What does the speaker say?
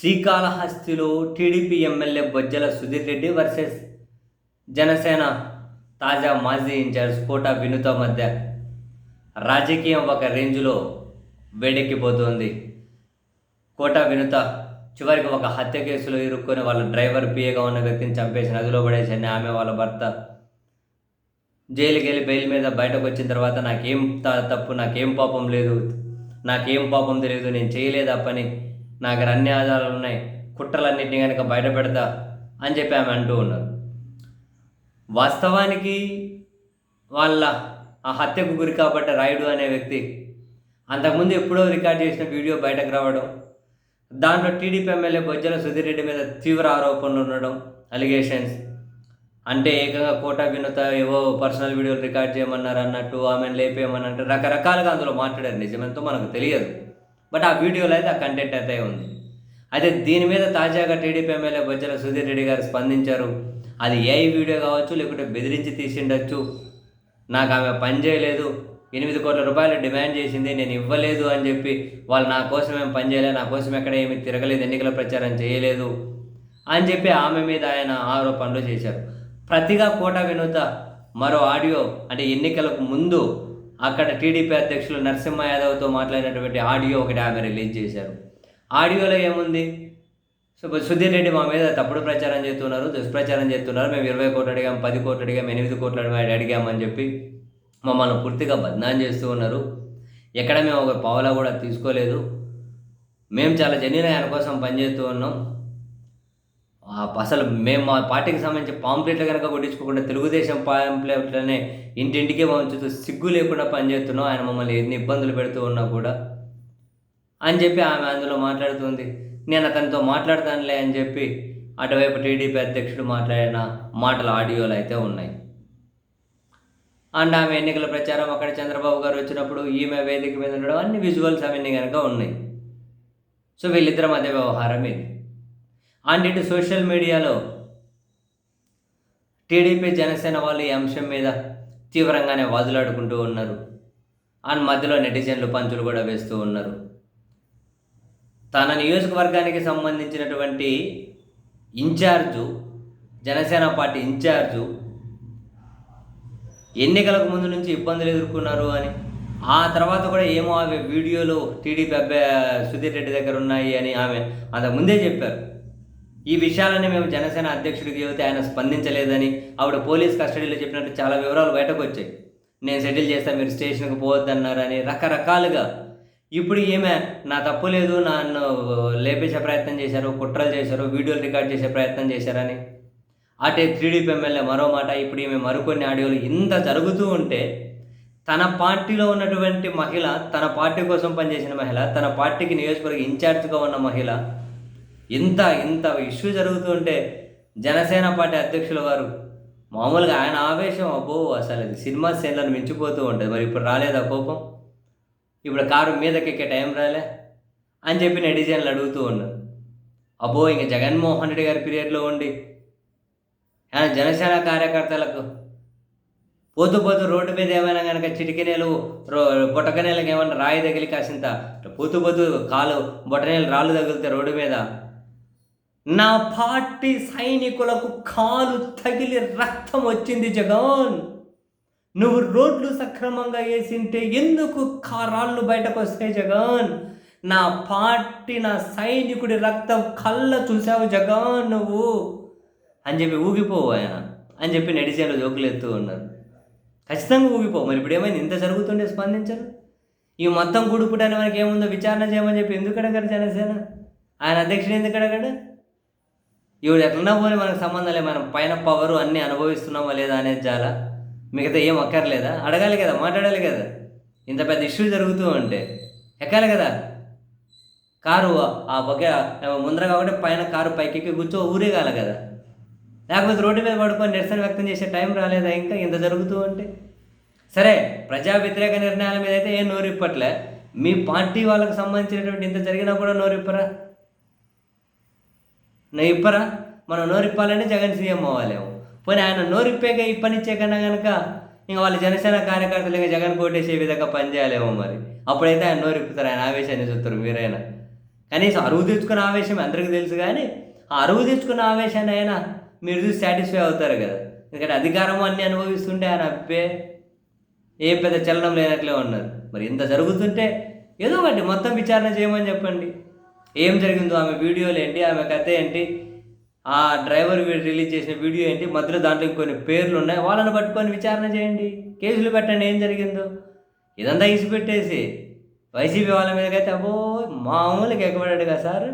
శ్రీకాళహస్తిలో TDP MLA Bojjala Sudheer Reddy versus Janasena తాజా మాజీ incharge కోట వినుత మధ్య రాజకీయం ఒక రేంజ్లో వేడెక్కిపోతోంది. కోట వినుత చివరికి ఒక హత్య కేసులో ఇరుక్కొని వాళ్ళ డ్రైవర్ పిఏగా ఉన్న వ్యక్తిని చంపేసి నదిలో పడేసి ఆమె వాళ్ళ భర్త జైలుకి వెళ్ళి బెయిల్ మీద బయటకు వచ్చిన తర్వాత నాకేం తప్పు, నాకేం పాపం లేదు, నాకేం పాపం తెలియదు, నేను చేయలేదు ఆ పని, నాకు అన్ని ఆధారాలు ఉన్నాయి, కుట్రలన్నింటినీ కనుక బయట పెడతా అని చెప్పి ఆమె అంటూ ఉన్నారు. వాస్తవానికి వాళ్ళ ఆ హత్యకు గురి కాబట్టి రాయుడు అనే వ్యక్తి అంతకుముందు ఎప్పుడో రికార్డ్ చేసిన వీడియో బయటకు రావడం, దాంట్లో టీడీపీ ఎమ్మెల్యే బొజ్జల సుధీర్ రెడ్డి మీద తీవ్ర ఆరోపణలు ఉండడం, అలిగేషన్స్ అంటే ఏకంగా కోట వినుత ఏవో పర్సనల్ వీడియోలు రికార్డ్ చేయమన్నారు అన్నట్టు, ఆమెను లేపేయమన్నట్టు రకరకాలుగా అందులో మాట్లాడారు. నిజమెంతో మనకు తెలియదు, బట్ ఆ వీడియోలో అయితే ఆ కంటెంట్ అయితే ఉంది. అయితే దీని మీద తాజాగా టీడీపీ ఎమ్మెల్యే బొజ్జల సుధీర్ రెడ్డి గారు స్పందించారు. అది ఏఐ వీడియో కావచ్చు, లేకుంటే బెదిరించి తీసిండొచ్చు, నాకు ఆమె పని చేయలేదు, 8 కోట్ల రూపాయలు డిమాండ్ చేసింది, నేను ఇవ్వలేదు అని చెప్పి వాళ్ళు నా కోసం ఏం పని చేయలేదు, నా కోసం ఎక్కడ ఏమి తిరగలేదు, ఎన్నికల ప్రచారం చేయలేదు అని చెప్పి ఆమె మీద ఆయన ఆరోపణలు చేశారు. ప్రతిగా కోట వినూత మరో ఆడియో, అంటే ఎన్నికలకు ముందు అక్కడ టీడీపీ అధ్యక్షులు నరసింహ యాదవ్తో మాట్లాడినటువంటి ఆడియో ఒకటి ఆమె రిలీజ్ చేశారు. ఆడియోలో ఏముంది, సుధీర్ రెడ్డి మా మీద తప్పుడు ప్రచారం చేస్తున్నారు, దుష్ప్రచారం చేస్తున్నారు, మేము 20 కోట్లు అడిగాం, 10 కోట్లు అడిగాం, 8 కోట్లు అడిగామని చెప్పి మమ్మల్ని పూర్తిగా బద్నాం చేస్తూ ఉన్నారు. ఎక్కడ మేము ఒక పావలా కూడా తీసుకోలేదు, మేము చాలా జెన్యూన్ ఆయన కోసం పనిచేస్తూ ఉన్నాం. అసలు మేము మా పార్టీకి సంబంధించి పాంప్లెట్లు కనుక కొట్టించుకోకుండా తెలుగుదేశం పాంప్లెట్లనే ఇంటింటికి పంచుతూ సిగ్గు లేకుండా పనిచేస్తున్నాం, ఆయన మమ్మల్ని ఎన్ని ఇబ్బందులు పెడుతూ ఉన్నా కూడా అని చెప్పి ఆమె అందులో మాట్లాడుతుంది. నేను అతనితో మాట్లాడతానులే అని చెప్పి అటువైపు టీడీపీ అధ్యక్షుడు మాట్లాడిన మాటల ఆడియోలు అయితే ఉన్నాయి. అండ్ ఆమె ఎన్నికల ప్రచారం అక్కడ చంద్రబాబు గారు వచ్చినప్పుడు ఈమె వేదిక మీద ఉండడం, అన్ని విజువల్స్ అవన్నీ కనుక ఉన్నాయి. సో వీళ్ళిద్దరి మధ్య వ్యవహారం ఇది. అండ్ ఇటు సోషల్ మీడియాలో టీడీపీ జనసేన వాళ్ళు ఈ అంశం మీద తీవ్రంగానే వాదులాడుకుంటూ ఉన్నారు. అండ్ మధ్యలో నెటిజన్లు పంచులు కూడా వేస్తూ ఉన్నారు. తన నియోజకవర్గానికి సంబంధించినటువంటి ఇన్ఛార్జు, జనసేన పార్టీ ఇన్ఛార్జు ఎన్నికలకు ముందు నుంచి ఇబ్బందులు ఎదుర్కొన్నారు అని, ఆ తర్వాత కూడా ఏమో అవి వీడియోలు టీడీపీ సుధీర్ రెడ్డి దగ్గర ఉన్నాయి అని ఆమె అంతకుముందే చెప్పారు. ఈ విషయాలని మేము జనసేన అధ్యక్షుడికి చెబితే ఆయన స్పందించలేదని, ఆవిడ పోలీస్ కస్టడీలో చెప్పినట్టు చాలా వివరాలు బయటకు వచ్చాయి. నేను సెటిల్ చేస్తాను, మీరు స్టేషన్కి పోవద్దన్నారని రకరకాలుగా. ఇప్పుడు ఈమె నా తప్పు లేదు, నన్ను లేపేసే ప్రయత్నం చేశారు, కుట్రలు చేశారు, వీడియోలు రికార్డ్ చేసే ప్రయత్నం చేశారని అటే టీడీపీ ఎమ్మెల్యే మరో మాట. ఇప్పుడు ఈమె మరికొన్ని ఆడియోలు. ఇంత జరుగుతూ ఉంటే తన పార్టీలో ఉన్నటువంటి మహిళ, తన పార్టీ కోసం పనిచేసిన మహిళ, తన పార్టీకి నియోజకవర్గ ఇన్ఛార్జ్గా ఉన్న మహిళ, ఇంత ఇష్యూ జరుగుతూ ఉంటే జనసేన పార్టీ అధ్యక్షుల వారు మామూలుగా ఆయన ఆవేశం అబ్బో అసలు అది సినిమా సీన్లను మించిపోతూ ఉంటుంది. మరి ఇప్పుడు రాలేదా కోపం, ఇప్పుడు కారు మీదకెక్కే టైం రాలే అని చెప్పి నెటిజన్లు అడుగుతూ ఉన్నారు. అబ్బో ఇంక జగన్మోహన్ రెడ్డి గారి పీరియడ్లో ఉండి ఆయన జనసేన కార్యకర్తలకు పోతూ రోడ్డు మీద ఏమైనా కనుక చిటికెనేలు బొటకనేలకు ఏమైనా రాయి తగిలి కాసింత పోతూ కాలు బొటనేలు రాళ్ళు తగిలితే రోడ్డు మీద నా పార్టీ సైనికులకు కాలు తగిలి రక్తం వచ్చింది జగన్, నువ్వు రోడ్లు సక్రమంగా వేసింటే ఎందుకు రాళ్ళు బయటకు వస్తాయి జగన్, నా పార్టీ నా సైనికుడి రక్తం కళ్ళ చూసావు జగన్ నువ్వు అని చెప్పి ఊగిపోవు ఆయన అని చెప్పి నెటిజన్లు జోకులు ఎత్తూ ఉన్నారు. ఖచ్చితంగా ఊగిపోవు. మరి ఇప్పుడు ఏమైంది, ఇంత జరుగుతుండే స్పందించరు? ఈ మొత్తం గుడుపుటాన్ని మనకి ఏముందో విచారణ చేయమని చెప్పి ఎందుకు అడగారు జనసేన? ఆయన అధ్యక్షుడు ఎందుకు అడగాడు? ఇవి ఎట్లన్నా పోనీ మనకు సంబంధం లేదు, మనం పైన పవరు అన్నీ అనుభవిస్తున్నామా లేదా అనేది చాలా, మిగతా ఏం అక్కర్లేదా? అడగాలి కదా, మాట్లాడాలి కదా. ఇంత పెద్ద ఇష్యూ జరుగుతూ ఉంటే ఎక్కాలి కదా కారు. ఆ బొగ్గ ముందర కాబట్టి పైన కారు పైకి కూర్చో ఊరేగాలి కదా, లేకపోతే రోడ్డు మీద పడుకొని నిరసన వ్యక్తం చేసే టైం రాలేదా? ఇంకా ఇంత జరుగుతూ ఉంటే సరే, ప్రజా వ్యతిరేక నిర్ణయాల మీద అయితే ఏం నోరిప్పట్లే, మీ పార్టీ వాళ్ళకి సంబంధించినటువంటి ఇంత జరిగినా కూడా నోరిప్పరా? ఇప్పరా? మనం నోరిప్పాలంటే జగన్ సీఎం అవ్వాలేమో. పోనీ ఆయన నోరిప్పేగా ఈ పని ఇచ్చే కన్నా కనుక ఇంకా వాళ్ళ జనసేన కార్యకర్తలు ఇంకా జగన్ కోటేసే విధంగా పనిచేయాలేమో. మరి అప్పుడైతే ఆయన నోరిప్పుతారు, ఆయన ఆవేశాన్ని చూస్తారు మీరైనా. కనీసం అరువు తెచ్చుకున్న ఆవేశం అందరికీ తెలుసు, కానీ ఆ అరువు తెచ్చుకున్న ఆవేశాన్ని అయినా మీరు చూసి సాటిస్ఫై అవుతారు కదా. ఎందుకంటే అధికారం అన్నీ అనుభవిస్తుంటే ఆయన అబ్బే ఏ పెద్ద చలనం లేనట్లే ఉన్నారు. మరి ఇంత జరుగుతుంటే ఏదో ఒకటి మొత్తం విచారణ చేయమని చెప్పండి. ఏం జరిగిందో, ఆమె వీడియోలు ఏంటి, ఆమె కథ ఏంటి, ఆ డ్రైవర్ రిలీజ్ చేసిన వీడియో ఏంటి, మధ్యలో దాంట్లో ఇంకొన్ని పేర్లు ఉన్నాయి, వాళ్ళని పట్టుకొని విచారణ చేయండి, కేసులు పెట్టండి ఏం జరిగిందో. ఇదంతా ఇసిపెట్టేసి వైసీపీ వాళ్ళ మీదకైతే అబ్బో మామూలుగా ఎగబడ్డాడు కదా సార్.